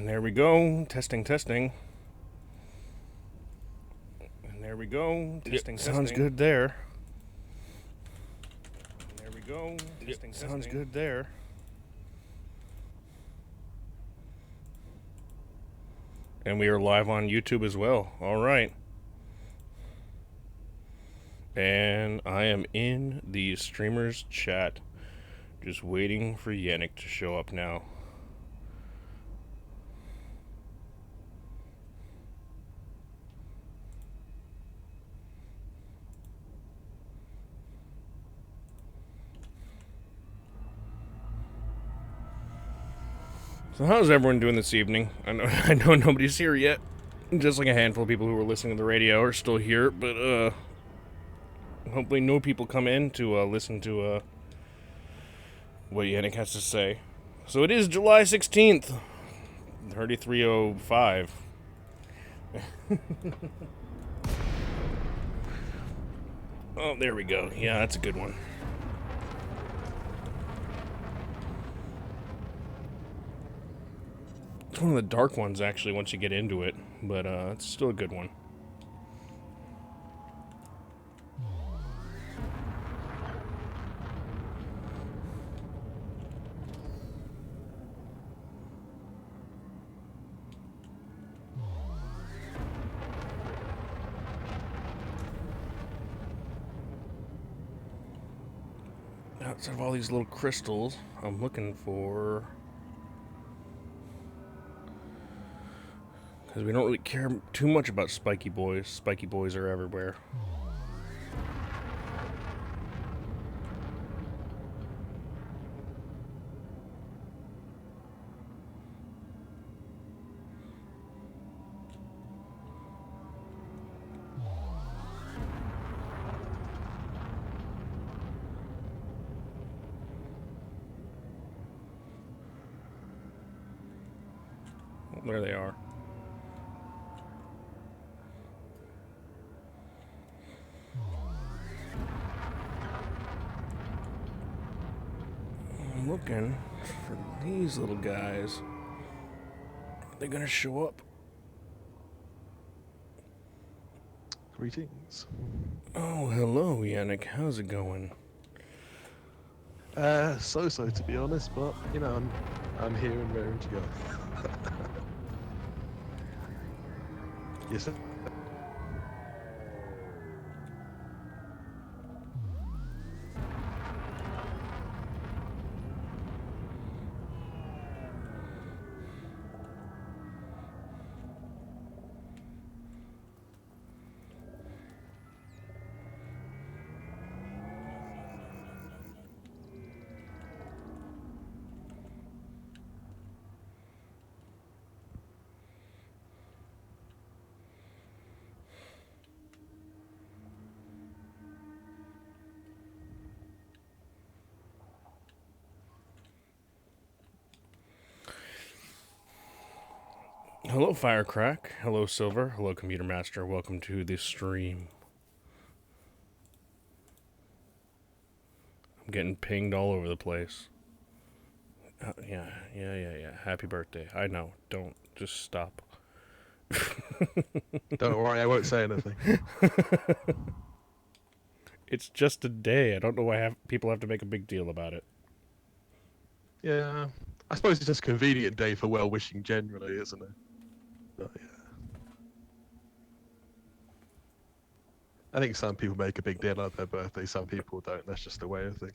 And there we go. Testing, testing. And there we go. Testing, testing. Sounds good there. And there we go. Testing, testing. Sounds good there. And we are live on YouTube as well. All right. And I am in the streamers chat, just waiting for Yannick to show up now. So how's everyone doing this evening? I know nobody's here yet. Just like a handful of people who were listening to the radio are still here, but hopefully no people come in to listen to what Yannick has to say. So it is July 16th, 3305. Oh, there we go. Yeah, that's a good one. It's one of the dark ones, actually, once you get into it, but it's still a good one. Outside of all these little crystals, I'm looking for... Because we don't really care too much about spiky boys. Spiky boys are everywhere. There they are. I'm looking for these little guys. Are they gonna show up? Greetings. Oh, hello, Yannick. How's it going? So to be honest, but you know, I'm here and raring to go. Yes, sir. Hello, Firecrack. Hello, Silver. Hello, Computer Master. Welcome to the stream. I'm getting pinged all over the place. Yeah. Happy birthday. I know. Don't. Just stop. Don't worry, I won't say anything. It's just a day. I don't know why people have to make a big deal about it. Yeah, I suppose it's just a convenient day for well-wishing generally, isn't it? But, yeah. I think some people make a big deal out of their birthday, some people don't. That's just the way of things.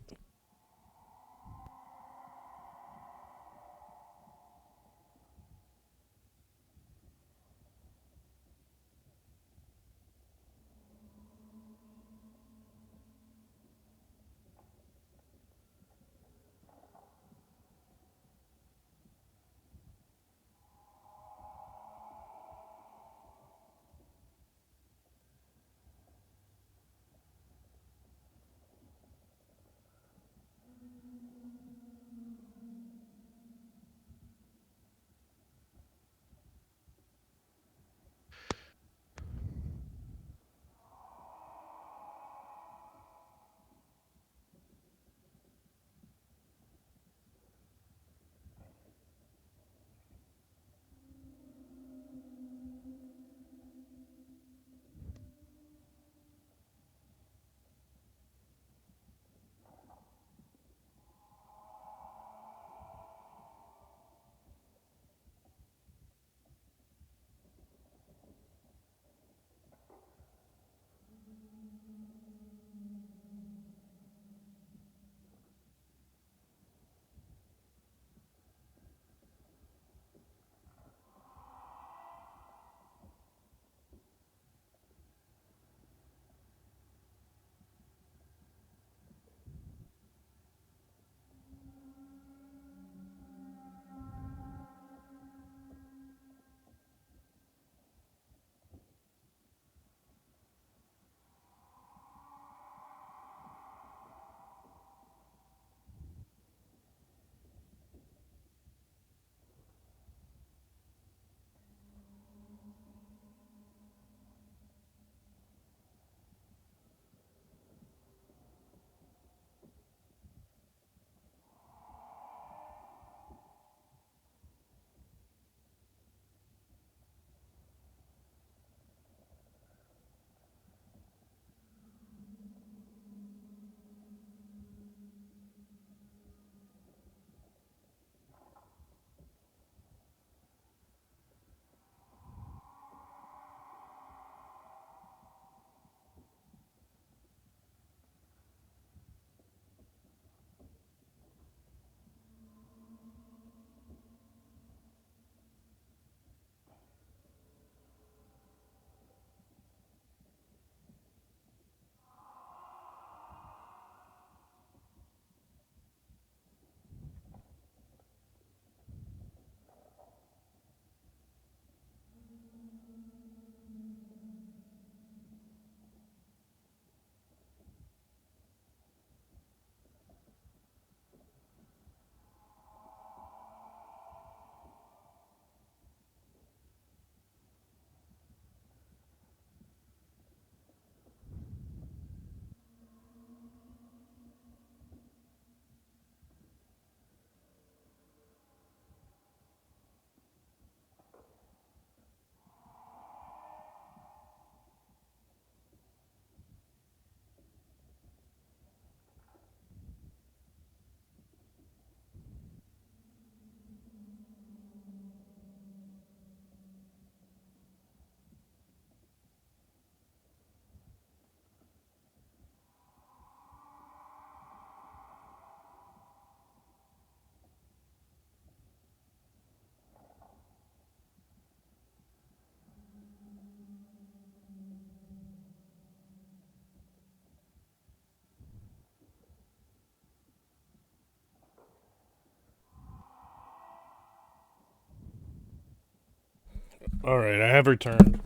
All right, I have returned.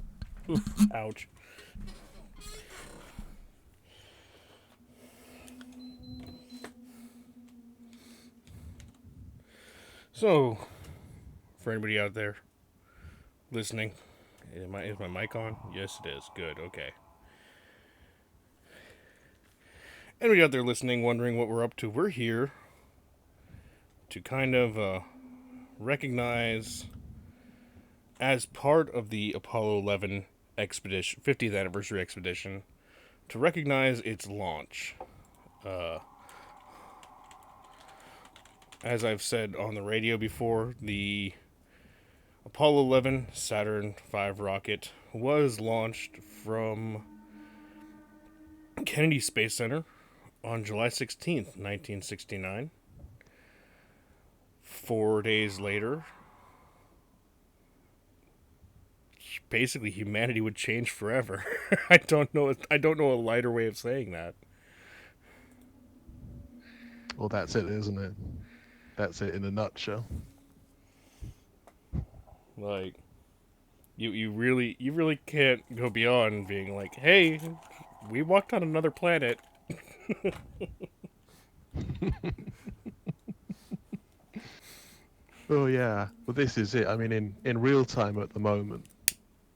Oof, ouch. So, for anybody out there listening, is my mic on? Yes, it is. Good. Okay. Anybody out there listening, wondering what we're up to? We're here to kind of recognize, as part of the Apollo 11 expedition, 50th anniversary expedition, to recognize its launch. Uh, as I've said on the radio before, the Apollo 11 Saturn V rocket was launched from Kennedy Space Center on July 16th, 1969. 4 days later, basically humanity would change forever. I don't know a lighter way of saying that. Well, that's it, isn't it? That's it in a nutshell. Like, you really can't go beyond being like, hey, we walked on another planet. Oh yeah, well this is it. I mean, in real time at the moment,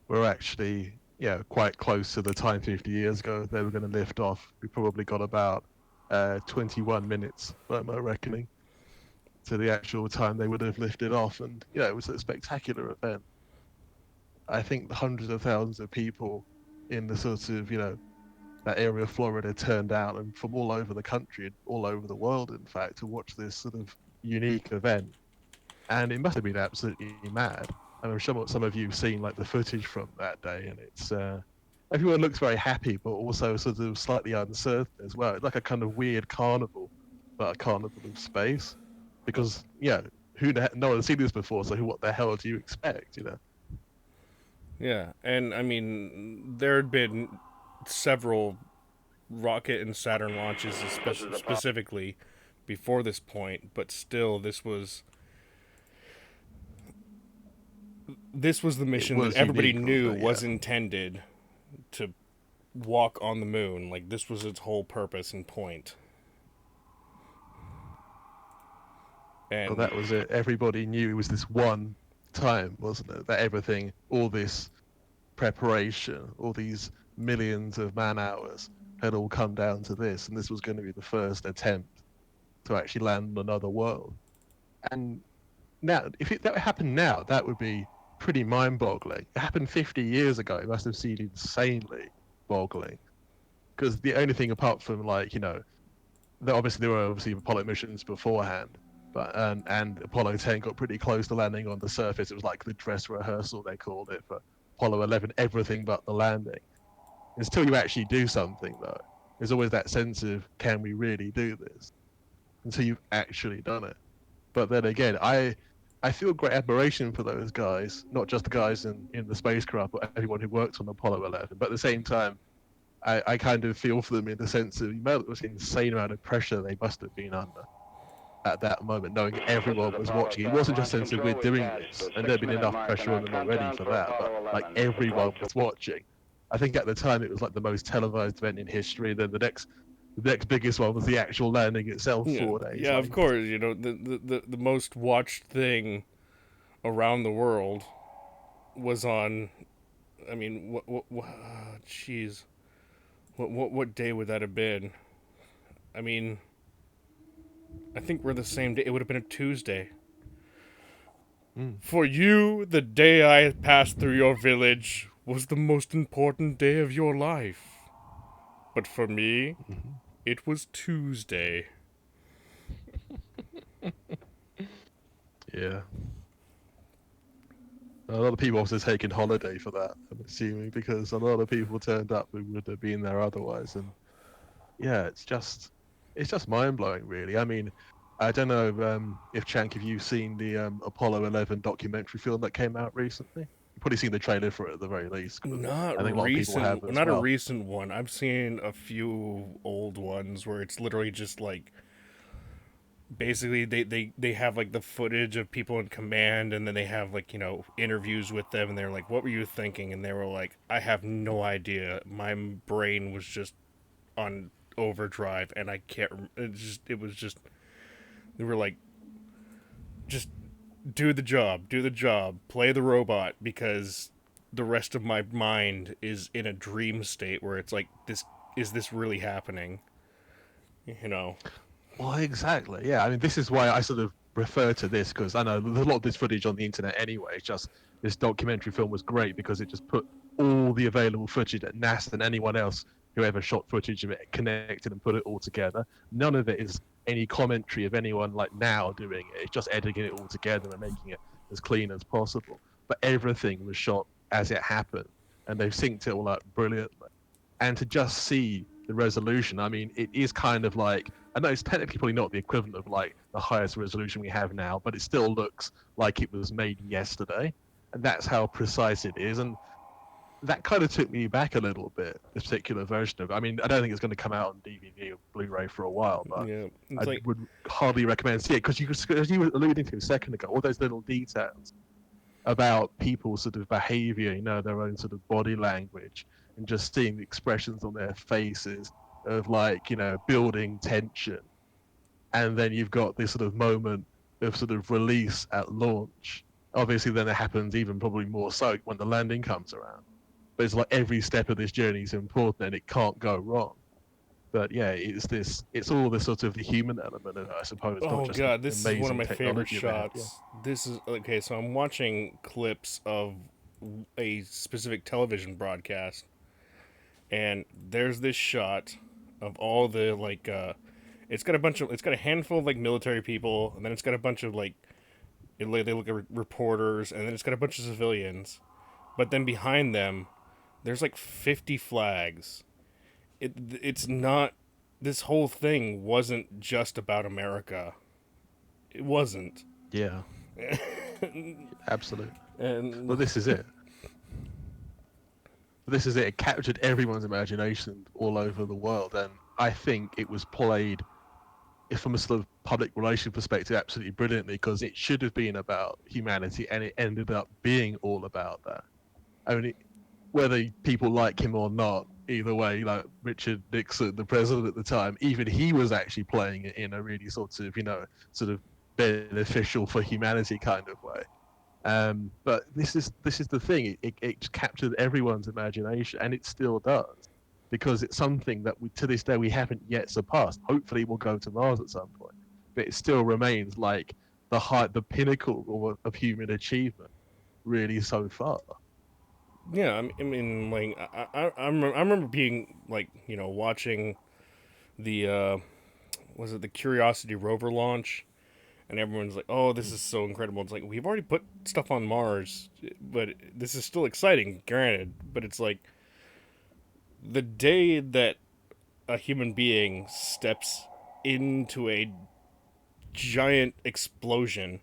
we're actually quite close to the time 50 years ago they were going to lift off. We probably got about 21 minutes by my reckoning to the actual time they would have lifted off, and it was a spectacular event. I think hundreds of thousands of people in the sort of that area of Florida turned out, and from all over the country and all over the world, in fact, to watch this sort of unique event. And it must have been absolutely mad. And I'm sure some of you've seen like the footage from that day, and it's everyone looks very happy, but also sort of slightly uncertain as well. It's like a kind of weird carnival, but a carnival of space, because no one's seen this before, so what the hell do you expect, Yeah, and I mean, there had been several rocket and Saturn launches, specifically before this point, but still, this was the It mission that was everybody unique, wasn't knew it? Yeah. was intended to walk on the moon. Like, this was its whole purpose and point. Well, And that was it. Everybody knew it was this one time, wasn't it? That everything, all this preparation, all these millions of man hours had all come down to this, and this was going to be the first attempt to actually land on another world. And now, if that happened now, that would be pretty mind-boggling. It happened 50 years ago. It must have seemed insanely boggling, because the only thing apart from there were obviously Apollo missions beforehand, but and Apollo 10 got pretty close to landing on the surface. It was like the dress rehearsal, they called it, for Apollo 11, everything but the landing. Until you actually do something, though, there's always that sense of, can we really do this? Until you've actually done it. But then again, I feel great admiration for those guys, not just the guys in the spacecraft, but everyone who worked on Apollo 11. But at the same time, I kind of feel for them in the sense of, it was an insane amount of pressure they must have been under at that moment, knowing everyone was watching. It wasn't just a sense of, we're doing this, and there'd been enough pressure on them already for that, but like everyone was watching. I think at the time it was like the most televised event in history. Then the next biggest one was the actual landing itself yeah, 4 days yeah, of later. course, the most watched thing around the world was on. I mean, jeez, what day would that have been? I mean, I think we're the same day. It would have been a Tuesday. Mm. For you, the day I passed through your village was the most important day of your life. But for me, Mm-hmm. it was Tuesday. Yeah. A lot of people also taking holiday for that, I'm assuming, because a lot of people turned up who would have been there otherwise. And yeah, it's just mind blowing, really. I mean, I don't know if Chankk, if you've seen the Apollo 11 documentary film that came out recently. You've probably seen the trailer for it at the very least, because Not I think a lot of people have recent, as not a well. recent one. I've seen a few old ones where it's literally just like basically they have like the footage of people in command, and then they have like, interviews with them, and they're like, what were you thinking? And they were like, I have no idea, my brain was just on overdrive, and I can't it was just, they were like, just do the job, play the robot, because the rest of my mind is in a dream state where it's like, this is this really happening, you know. Well, exactly. Yeah, I mean, this is why I sort of refer to this because I know there's a lot of this footage on the internet anyway. It's just this documentary film was great because it just put all the available footage that NASA and anyone else who ever shot footage of it connected and put it all together. None of it is any commentary of anyone like now doing it. It's just editing it all together and making it as clean as possible. But everything was shot as it happened, and they've synced it all up brilliantly. And to just see the resolution, I mean, it is kind of like, I know it's technically probably not the equivalent of like the highest resolution we have now, but it still looks like it was made yesterday, and that's how precise it is. And that kind of took me back a little bit. This particular version of it. I mean, I don't think it's going to come out on DVD or Blu-ray for a while, but Yeah, I it's like, would hardly recommend seeing it because as you were alluding to a second ago, all those little details about people's sort of behavior, their own sort of body language, and just seeing the expressions on their faces of like, building tension. And then you've got this sort of moment of sort of release at launch. Obviously, then it happens even probably more so when the landing comes around. But it's like every step of this journey is important and it can't go wrong. But yeah, it's all this sort of the human element of it, I suppose, not oh just the god, this is one of amazing my favorite technology they have. Yeah. shots. This is okay, so I'm watching clips of a specific television broadcast, and there's this shot of all the like, it's got a handful of like military people, and then it's got a bunch of like, they look at reporters, and then it's got a bunch of civilians, but then behind them there's like 50 flags. It's not, this whole thing wasn't just about America. It wasn't. Yeah, absolutely. And Well, this is it. This is it. It captured everyone's imagination all over the world, and I think it was played, if from a sort of public relation perspective, absolutely brilliantly because it should have been about humanity, and it ended up being all about that. I mean, whether people like him or not, either way, like Richard Nixon, the president at the time, even he was actually playing it in a really sort of, sort of beneficial for humanity kind of way. But this is the thing. It captured everyone's imagination, and it still does, because it's something that to this day we haven't yet surpassed. Hopefully, we'll go to Mars at some point, but it still remains like the pinnacle of human achievement, really so far. yeah, I mean, like, I remember being like, watching the was it the Curiosity rover launch, and everyone's like, "Oh, this is so incredible." It's like, we've already put stuff on Mars, but this is still exciting, granted. But it's like, the day that a human being steps into a giant explosion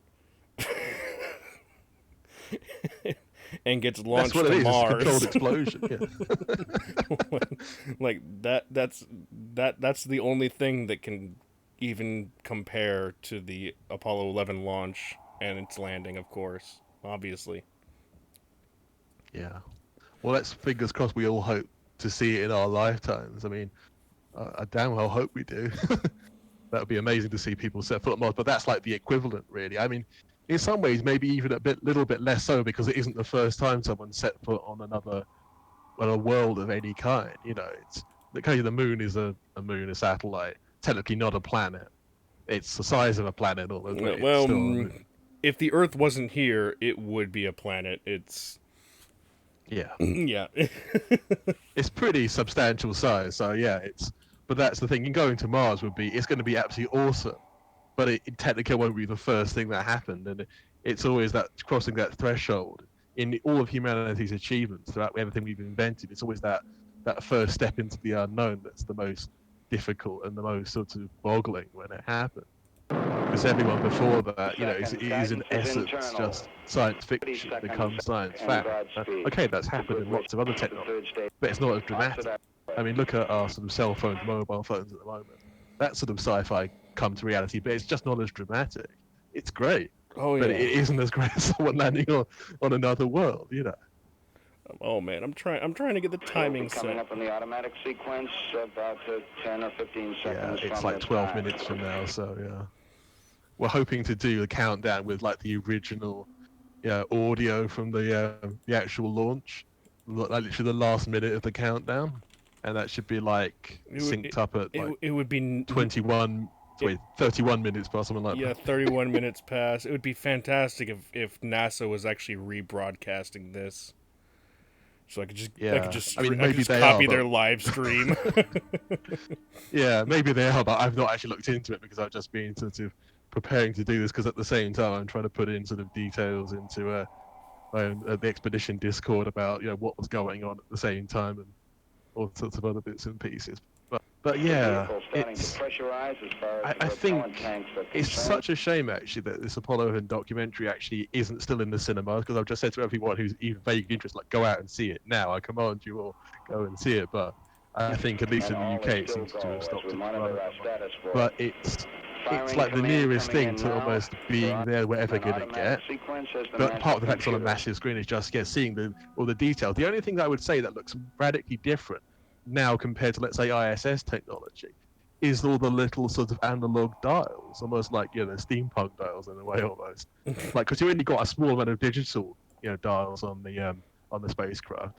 and gets That's launched what it to is. It's a Mars, controlled explosion. Yeah. like that's the only thing that can even compare to the Apollo 11 launch and its landing, of course, obviously. Yeah. Well, let's fingers crossed. We all hope to see it in our lifetimes. I mean, I damn well hope we do. That would be amazing to see people set foot on Mars. But that's like the equivalent, really. I mean, in some ways, maybe even little bit less so because it isn't the first time someone set foot on a world of any kind. It's the moon is a moon, a satellite, technically not a planet. It's the size of a planet, although it's Well, still a moon. if the Earth wasn't here, it would be a planet. It's Yeah. yeah. It's pretty substantial size. So yeah, but that's the thing. Going to Mars it's going to be absolutely awesome, but it technically won't be the first thing that happened, and it's always that crossing that threshold in all of humanity's achievements throughout everything we've invented. It's always that first step into the unknown that's the most difficult and the most sort of boggling when it happens. Because everyone before that, is in essence just science fiction becomes science fact. Okay, that's happened in lots of other technologies, but it's not as dramatic. I mean, look at our sort of cell phones, mobile phones at the moment. That's sort of sci-fi come to reality, but it's just not as dramatic. It's great, Oh but yeah. it isn't as great as someone landing on another world, you know. Oh man, I'm trying to get the timing Coming set. up in the automatic sequence about 10 or 15 Yeah, seconds it's from like this 12 time. minutes from now, so yeah. We're hoping to do a countdown with like the original, yeah, audio from the actual launch, like literally the last minute of the countdown, and that should be like It would synced up at like it would be 21, it, wait, 31 minutes past something like yeah, that. 31 minutes past. It would be fantastic if NASA was actually rebroadcasting this. So Yeah, I mean I could maybe just they are, copy but their live stream. yeah, maybe they are, but I've not actually looked into it because I've just been sort of preparing to do this because at the same time I'm trying to put in sort of details into the expedition Discord about what was going on at the same time and all sorts of other bits and pieces. But The yeah, vehicle starting to pressurize as far as I the propellant think tanks are it's concerned. such a shame actually that this Apollo documentary actually isn't still in the cinema because I've just said to everyone who's even vaguely interested, like go out and see it now. I command you all go and see it. But I think at least And in the all UK is it still seems to go have as stopped we its run monitor at our the moment. status for But it. it's Firing like the command nearest coming thing in to now almost being there we're ever an going to automatic get. sequence as the But master part of the fact it's on a computer. massive screen is just seeing all the details. The only thing that I would say that looks radically different now compared to let's say ISS technology is all the little sort of analog dials, almost like the steampunk dials in a way almost. Like because you only got a small amount of digital dials on the spacecraft.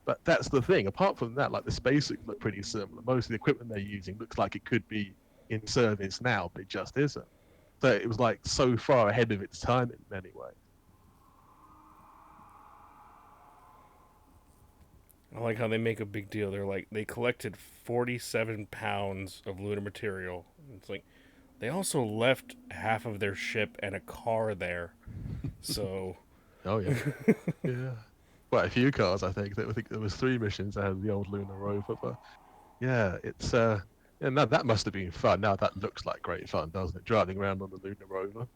But that's the thing. Apart from that, like the spacesuits look pretty similar. Most of the equipment they're using looks like it could be in service now, but it just isn't. So it was like so far ahead of its time in many ways. I like how they make a big deal. They're like they collected 47 pounds of lunar material. It's like they also left half of their ship and a car there. So Oh yeah, yeah. Quite a few cars, I think. I think there was 3 missions that had the old lunar rover, but yeah, it's yeah, no, that must have been fun. Now that looks like great fun, doesn't it? Driving around on the lunar rover.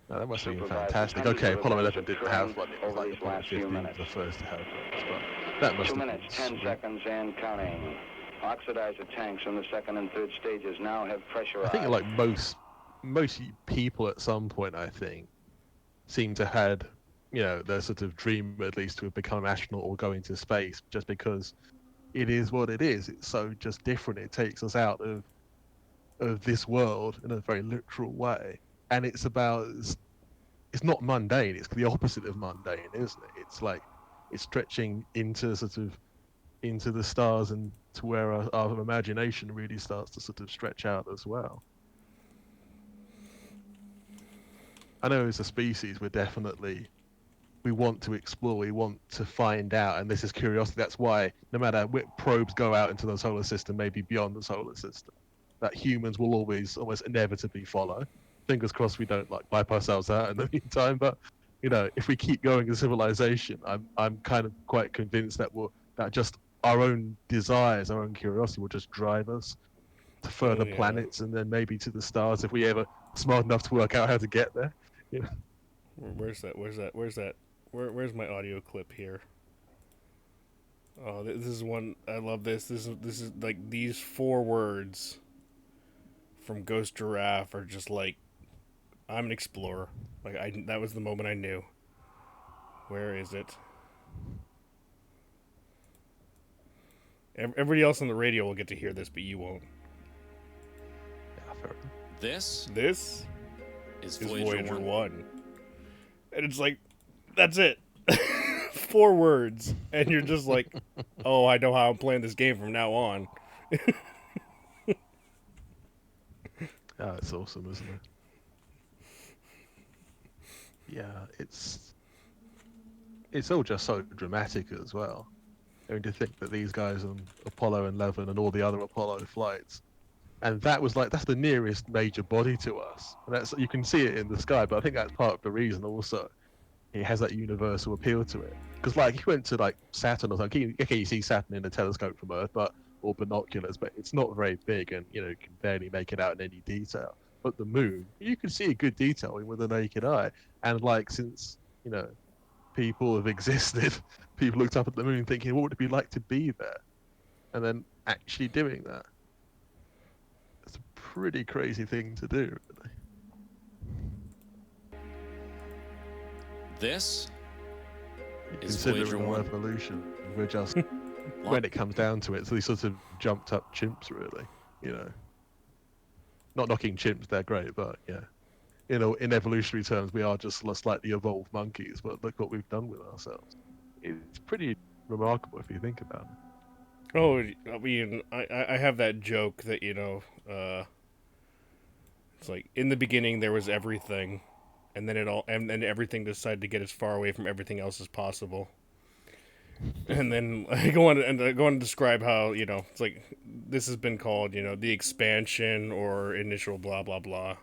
No, that must have been Supervisors, fantastic. hundreds Okay, of Apollo events 11 have didn't have trained one. It was over like these Apollo last few 15 was minutes. the first to have those, but that must 2 have minutes, been 10 sweet. seconds and counting. Oxidizer tanks in the second and third stages now have I think pressurized. like most people at some point, I think, seem to had their sort of dream at least to have become an astronaut or go into space, just because it is what it is. It's so just different. It takes us out of this world in a very literal way, and it's not mundane. It's the opposite of mundane, isn't it? It's like it's stretching into sort of into the stars and to where our imagination really starts to sort of stretch out as well. I know as a species we want to explore, we want to find out, and this is curiosity. That's why no matter what probes go out into the solar system, maybe beyond the solar system, that humans will always almost inevitably follow. Fingers crossed we don't like wipe ourselves out in the meantime. But if we keep going as civilization, I'm kind of quite convinced that just our own desires, our own curiosity will just drive us to oh further yeah. planets and then maybe to the stars if we ever smart enough to work out how to get there. You know? Where's that? Where's that? Where's that? Where's my audio clip here? Oh, this is one I love. This is like these 4 words from Ghost Giraffe are just like I'm an explorer. Like that was the moment I knew. Where is it? Everybody else on the radio will get to hear this, but you won't. Yeah, fair enough. This is is Voyager Voyager 1. 1. And it's like, that's it. 4 words. And you're just like, oh, I know how I'm playing this game from now on. Yeah, it's awesome, isn't it? Yeah, it's all just so dramatic as well. I mean, to think that these guys on Apollo 11 and all the other Apollo flights, and that's the nearest major body to us, and that's you can see it in the sky. But I think that's part of the reason also it has that universal appeal to it. Because like you went to like Saturn or something, okay, you see Saturn in a telescope from Earth, or binoculars, but it's not very big, and you can barely make it out in any detail. But the moon, you can see a good detail with the naked eye, and like since people have existed, people looked up at the moon thinking, what would it be like to be there? And then actually doing that. It's pretty crazy thing to do, really. This is Considering Voyager our 1. evolution, we're just, when it comes down to it, so these sort of jumped up chimps, really. Not knocking chimps, they're great, but yeah. In evolutionary terms, we are just slightly evolved monkeys, but look what we've done with ourselves. It's pretty remarkable if you think about it. Oh, I mean, I have that joke that, it's like, in the beginning there was everything, and then everything decided to get as far away from everything else as possible. And then I go on to describe how, it's like, this has been called, the expansion or initial blah, blah, blah.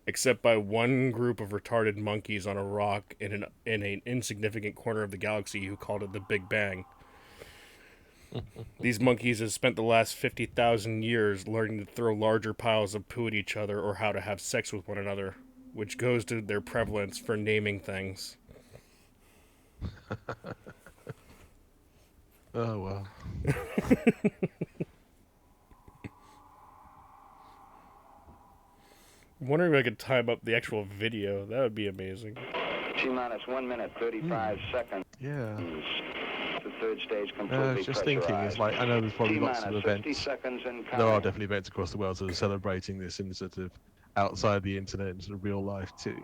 Except by one group of retarded monkeys on a rock in an insignificant corner of the galaxy who called it the Big Bang. These monkeys have spent the last 50,000 years learning to throw larger piles of poo at each other or how to have sex with one another, which goes to their prevalence for naming things. Oh, well. I'm wondering if I could time up the actual video. That would be amazing. T-minus 1 minute, 35 seconds. Yeah. The third stage completely Just thinking, it's like, I know there's probably lots of T-minus 50 events. seconds and There are counting. definitely events across the world sort of celebrating this in sort of outside the internet and sort of real life too.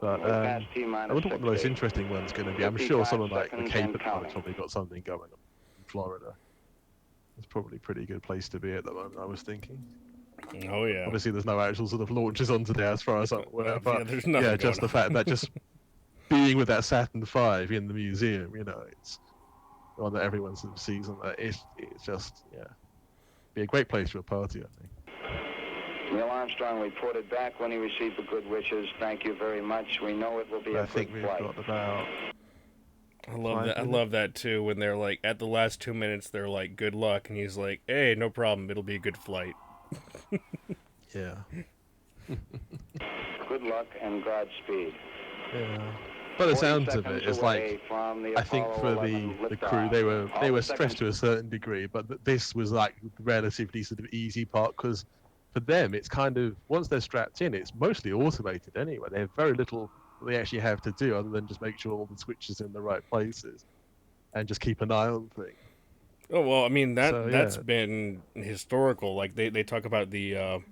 But We're past I T-minus wonder what the most 6 interesting one's going to be. I'm sure 55 someone like the seconds Cape and and counting. probably got something going on in Florida. It's probably a pretty good place to be at the moment, I was thinking. Oh, yeah. Obviously, there's no actual sort of launches onto there as far as I'm aware, Yeah, but there's nothing yeah, just going the fact that just being with that Saturn V in the museum, it's one that everyone sort of sees, and that it's just, be a great place for a party, I think. Neil Armstrong reported back when he received the good wishes. Thank you very much. We know it will be a I think good we've flight. got about I love 5 that. I minutes. love that too. When they're like, at the last 2 minutes, they're like, "Good luck," and he's like, "Hey, no problem. It'll be a good flight." Yeah. Good luck and Godspeed. Yeah. By the 40 sounds of seconds it, it's away like, from the I think Apollo for 11 the liftoff. crew, they were All the stressed seconds- to a certain degree, but this was like the relatively sort of easy part, because for them it's kind of, once they're strapped in, it's mostly automated anyway. They have very little they actually have to do other than just make sure all the switches are in the right places and just keep an eye on things. Oh well, I mean So, that's yeah. been historical. Like they talk about the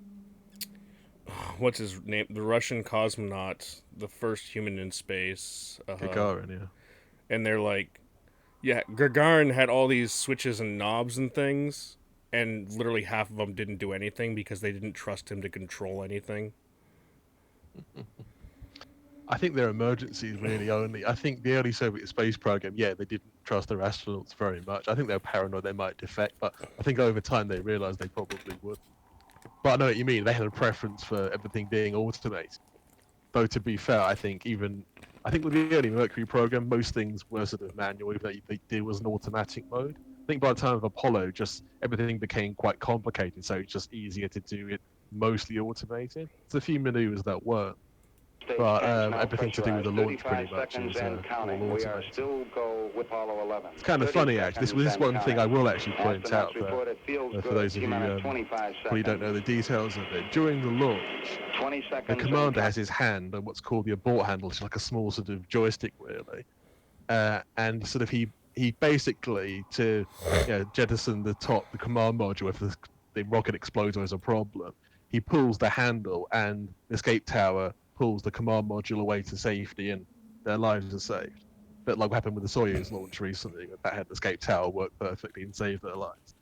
what's his name, the Russian cosmonaut, the first human in space. Gagarin, yeah. And they're like, yeah, Gagarin had all these switches and knobs and things, and literally half of them didn't do anything because they didn't trust him to control anything. I think they're emergencies really only. I think the early Soviet space program, they didn't trust their astronauts very much. I think they were paranoid they might defect, but I think over time they realized they probably would. But I know what you mean. They had a preference for everything being automated. Though to be fair, I think with the early Mercury program, most things were sort of manual. Even though there was an automatic mode. I think by the time of Apollo, just everything became quite complicated, so it's just easier to do it mostly automated. There's a few maneuvers that weren't. Stage But tanks now everything to do with the launch 35 pretty much seconds is and all counting. We are automated. still go with Apollo 11. It's kind of 30 funny, actually. This seconds is one and thing I counting. will actually point Astronauts out report it feels for good. those of you T-minus 25 probably don't know the seconds. details of it. During the launch, 20 the seconds commander and has his hand on what's called the abort handle, which is like a small sort of joystick, really. And sort of he basically, to jettison the command module if the rocket explodes or is a problem, he pulls the handle and the escape tower pulls the command module away to safety and their lives are saved. But like what happened with the Soyuz launch recently, that had the escape tower work perfectly and save their lives.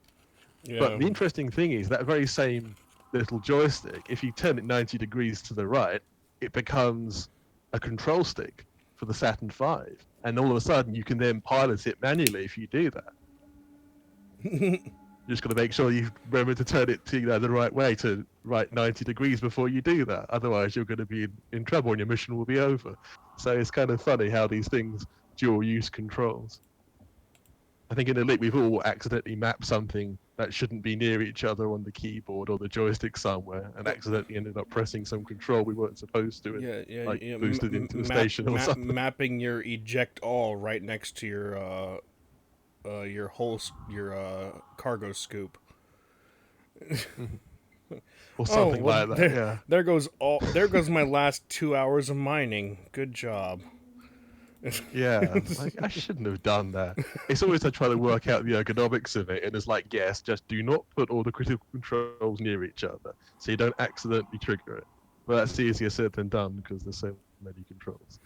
Yeah. But the interesting thing is that very same little joystick, if you turn it 90 degrees to the right, it becomes a control stick for the Saturn V. And all of a sudden, you can then pilot it manually if you do that. You just got to make sure you remember to turn it to the right way, to right 90 degrees before you do that. Otherwise, you're going to be in trouble and your mission will be over. So it's kind of funny how these things dual use controls. I think in Elite, we've all accidentally mapped something that shouldn't be near each other on the keyboard or the joystick somewhere and accidentally ended up pressing some control we weren't supposed to and boosted into the station or something. Mapping your eject all right next to your cargo scoop. or something like that. Yeah. There goes my last 2 hours of mining. Good job. Yeah, like, I shouldn't have done that. It's always I try to work out the ergonomics of it, and it's like, yes, just do not put all the critical controls near each other, so you don't accidentally trigger it. But that's easier said than done because there's so many controls.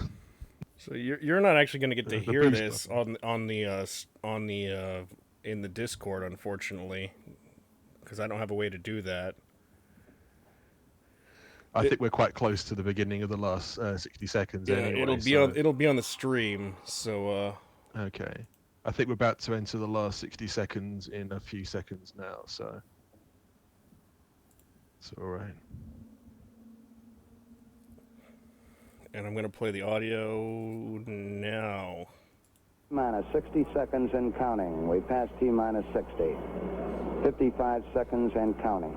So you're not actually going to get to The hear boost this button. on the in the Discord, unfortunately, because I don't have a way to do that. I think we're quite close to the beginning of the last 60 seconds Yeah, anyway. it'll be on the stream. So Okay. I think we're about to enter the last 60 seconds in a few seconds now, so it's all right. and I'm going to play the audio now. Minus 60 seconds and counting. We passed T minus 60. 55 seconds and counting.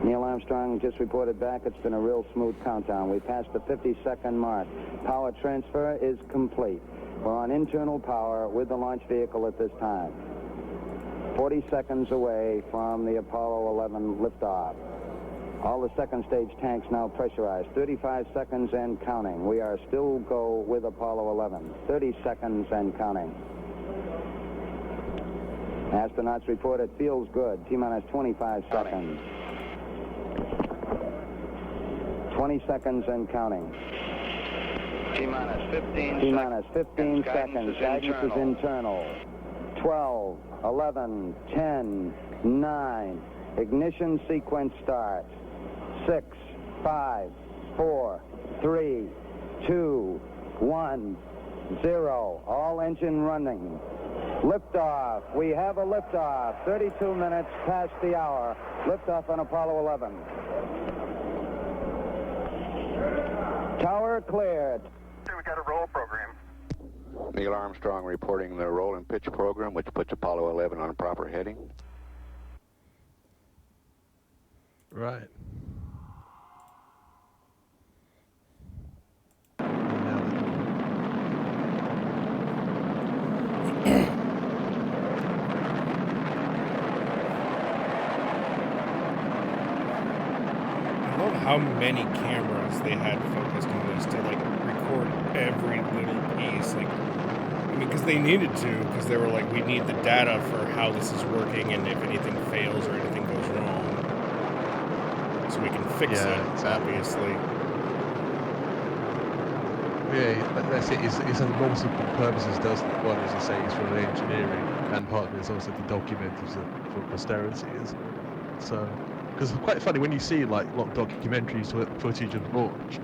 Neil Armstrong just reported back. It's been a real smooth countdown. We passed the 50-second mark. Power transfer is complete. We're on internal power with the launch vehicle at this time. 40 seconds away from the Apollo 11 liftoff. All the second stage tanks now pressurized. 35 seconds and counting. We are still go with Apollo 11. 30 seconds and counting. Astronauts report it feels good. T-minus 25 seconds. 20 seconds and counting. T-minus 15 T-minus 15 seconds. Guidance is internal. 12, 11, 10, 9. Ignition sequence starts. 6, 5, 4, 3, 2, 1, 0. All engine running. Liftoff. We have a liftoff. 32 minutes past the hour. Liftoff on Apollo 11. Tower cleared. We got a roll program. Neil Armstrong reporting the roll and pitch program, which puts Apollo 11 on proper heading. Right. I love how many cameras they had focused on this to like record every little piece. Like, I mean, because they needed to, because they were like, we need the data for how this is working, and if anything fails or anything goes wrong, so we can fix it. Exactly. Obviously. Yeah, that's it. It's on multiple purposes, doesn't it? One, as you say, is for the engineering, and part of it is also to document it for posterity, isn't it? So, because it's quite funny when you see like a lot of documentaries footage of launch.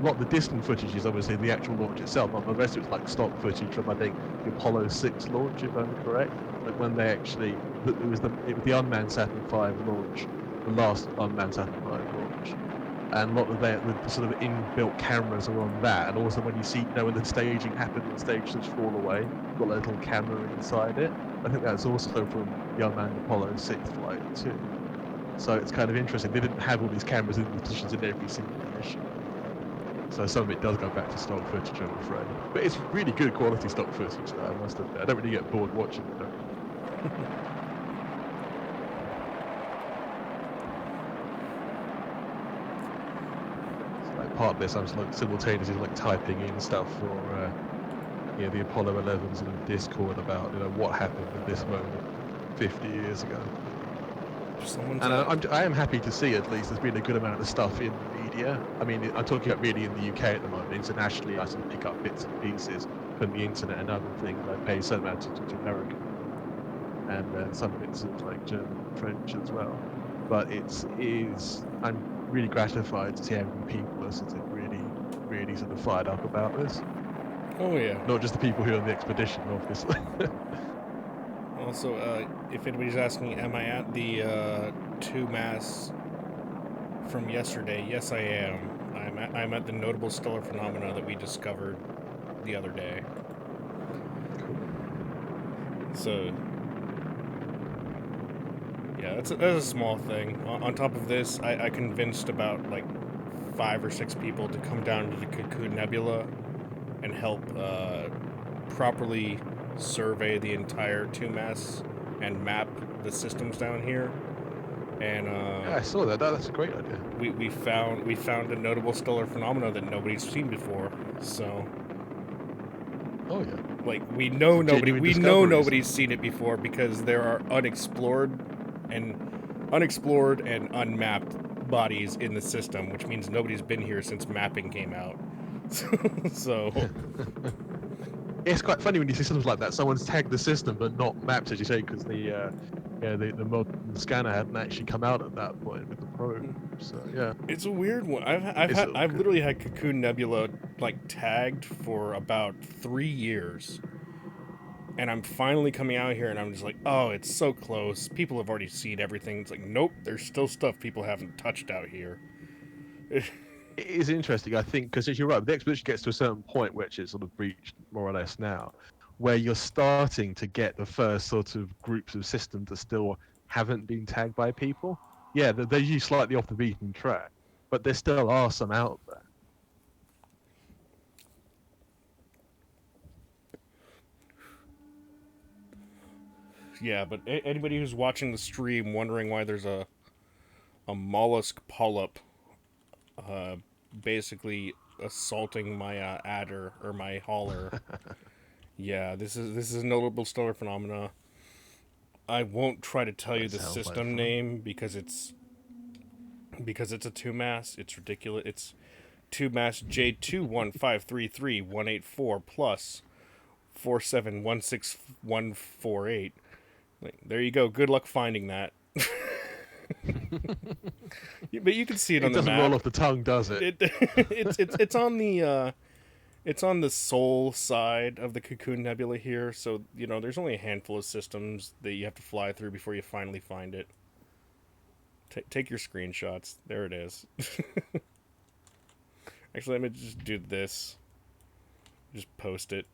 A lot of the distant footage is obviously the actual launch itself, but the rest of it's like stock footage from, I think, the Apollo 6 launch, if I'm correct. Like when they actually, it was the unmanned Saturn V launch, the last unmanned Saturn V launch. And a lot of the sort of inbuilt cameras are on that, and also when you see, when the staging happened and the stages fall away, you've got a little camera inside it. I think that's also from the unmanned Apollo 6 flight too. So it's kind of interesting. They didn't have all these cameras in the positions in every single mission. So some of it does go back to stock footage, I'm afraid. But it's really good quality stock footage, though, I must admit. I don't really get bored watching it, though. Part of this, I was like simultaneously like typing in stuff for the Apollo 11s in Discord about what happened at this moment 50 years ago. I am happy to see at least there's been a good amount of stuff in the media. I mean, I'm talking about really in the UK at the moment. Internationally, I sort of pick up bits and pieces from the internet and other things. I pay some amount to American and some bits of like German and French as well. But I'm really gratified to see how many people are sort of really sort of fired up about this. Oh yeah. Not just the people who are on the expedition, obviously. Also, if anybody's asking, am I at the 2 mass from yesterday? Yes, I am. I'm at the notable stellar phenomena that we discovered the other day. So, yeah, that's a small thing. On top of this, I convinced about like 5 or 6 people to come down to the Cocoon Nebula and help properly survey the entire 2 mass and map the systems down here. And Yeah, I saw that. That's a great idea. we found a notable stellar phenomena that nobody's seen before. So Oh yeah. like we Some genuine know discoveries. nobody's seen it before because there are and unmapped bodies in the system, which means nobody's been here since mapping came out. So It's quite funny when you see systems like that. Someone's tagged the system but not mapped, as you say, because the modern scanner hadn't actually come out at that point with the probe. So yeah, it's a weird one. it's all I've good. literally had Cocoon Nebula like tagged for about 3 years. And I'm finally coming out here and I'm just like, oh, it's so close. People have already seen everything. It's like, nope, there's still stuff people haven't touched out here. It is interesting, I think, because as you're right, the expedition gets to a certain point, which it's sort of reached more or less now, where you're starting to get the first sort of groups of systems that still haven't been tagged by people. Yeah, they're usually slightly off the beaten track, but there still are some out there. Yeah, but anybody who's watching the stream wondering why there's a mollusk polyp basically assaulting my adder or my hauler. Yeah, this is a notable stellar phenomena. I won't try to tell you That the sounds like system fun. name because it's a two mass. It's ridiculous. It's two mass J21533-184 plus 4716148. Like, there you go. Good luck finding that. But you can see it It on the doesn't roll map. off the tongue, does it? It's on the Sol side of the Cocoon Nebula here, so there's only a handful of systems that you have to fly through before you finally find it. Take your screenshots. There it is. Actually, let me just do this. Just post it.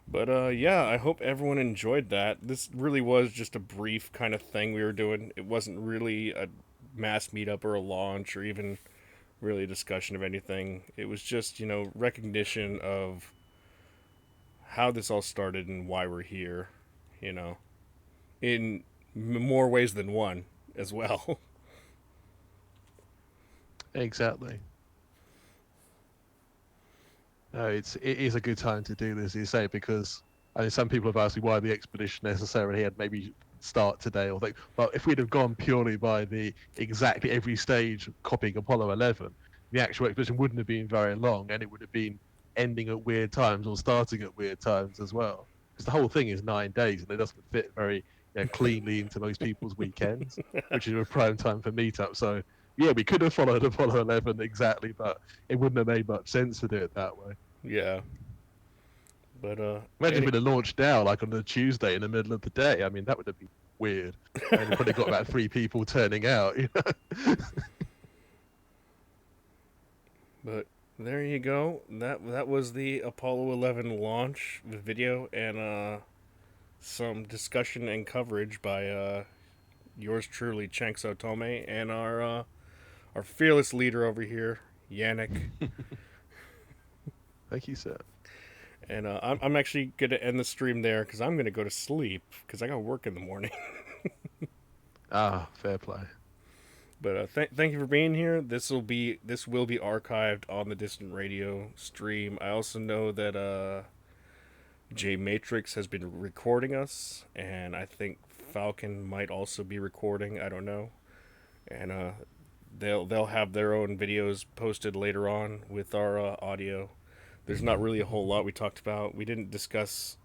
But yeah, I hope everyone enjoyed that. This really was just a brief kind of thing we were doing. It wasn't really a mass meetup or a launch or even really a discussion of anything. It was just, recognition of how this all started and why we're here, you know, in more ways than one as well. Exactly. No, it is a good time to do this, as you say, because I mean, some people have asked me why the expedition necessarily had maybe start today or think, well, if we'd have gone purely by the exactly every stage copying Apollo 11, the actual expedition wouldn't have been very long, and it would have been ending at weird times or starting at weird times as well. Because the whole thing is 9 days, and it doesn't fit very cleanly into most people's weekends, which is a prime time for meetup. So yeah, we could have followed Apollo 11 exactly, but it wouldn't have made much sense to do it that way. Yeah. But Imagine if we'd have launched now, like on a Tuesday in the middle of the day. I mean, that would have been weird. And you probably got about 3 people turning out. But there you go. That was the Apollo 11 launch video and some discussion and coverage by yours truly, Chankk Otome, and our fearless leader over here, Yannick. Thank you, sir. And I'm actually gonna end the stream there because I'm gonna go to sleep because I got work in the morning. Ah, fair play. But thank you for being here. This will be archived on the Distant Radio stream. I also know that J Matrix has been recording us, and I think Falcon might also be recording. I don't know, and they'll have their own videos posted later on with our audio. There's not really a whole lot we talked about. We didn't discuss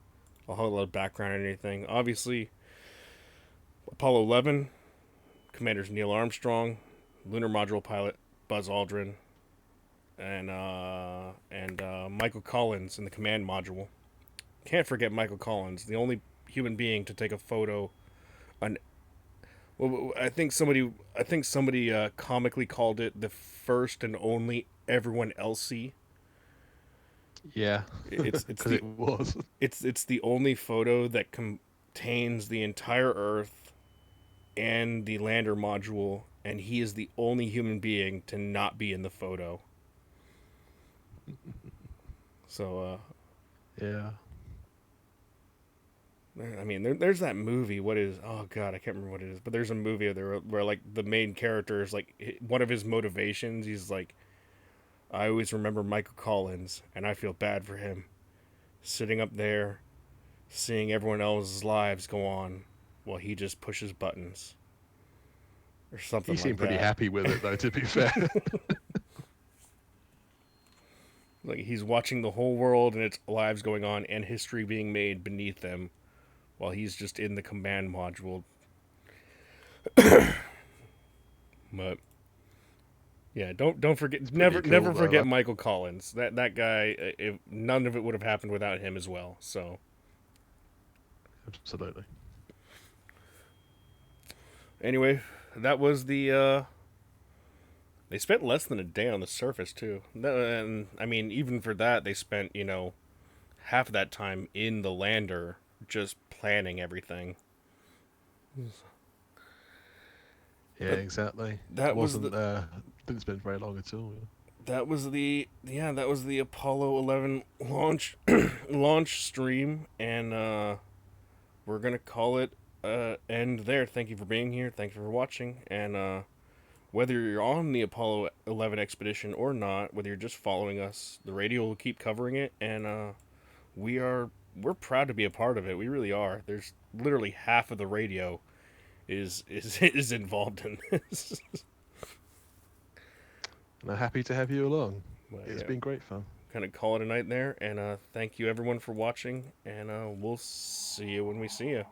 a whole lot of background or anything. Obviously, Apollo 11, Commanders Neil Armstrong, Lunar Module pilot Buzz Aldrin, and Michael Collins in the command module. Can't forget Michael Collins, the only human being to take a photo. Well, I think somebody comically called it the first and only everyone else see. Yeah, It's because the it was. it's the only photo that contains the entire Earth and the lander module, and he is the only human being to not be in the photo. So Yeah. I mean, there's that movie. What is? Oh God, I can't remember what it is. But there's a movie there where like the main character is like one of his motivations. He's like, I always remember Michael Collins, and I feel bad for him, sitting up there, seeing everyone else's lives go on, while he just pushes buttons, or something He like seemed pretty that. happy with it, though. To be fair. Like he's watching the whole world and its lives going on and history being made beneath them, while he's just in the command module. But yeah, don't forget, It's never pretty never cool, though, forget like- Michael Collins. That guy, none of it would have happened without him as well. So Absolutely. anyway, that was the. They spent less than a day on the surface too, and I mean, even for that, they spent half of that time in the lander just planning everything. Yeah, But exactly. that It was wasn't didn't spend very long at all. That was the Apollo 11 launch launch stream, and we're gonna call it end there. Thank you for being here. Thank you for watching, and whether you're on the Apollo 11 expedition or not, whether you're just following us, the radio will keep covering it, and we're proud to be a part of it. We really are. There's literally half of the radio is is involved in this. And I'm happy to have you along. But, It's yeah. been great fun. Kind of call it a night there, and thank you everyone for watching, and we'll see you when we see you.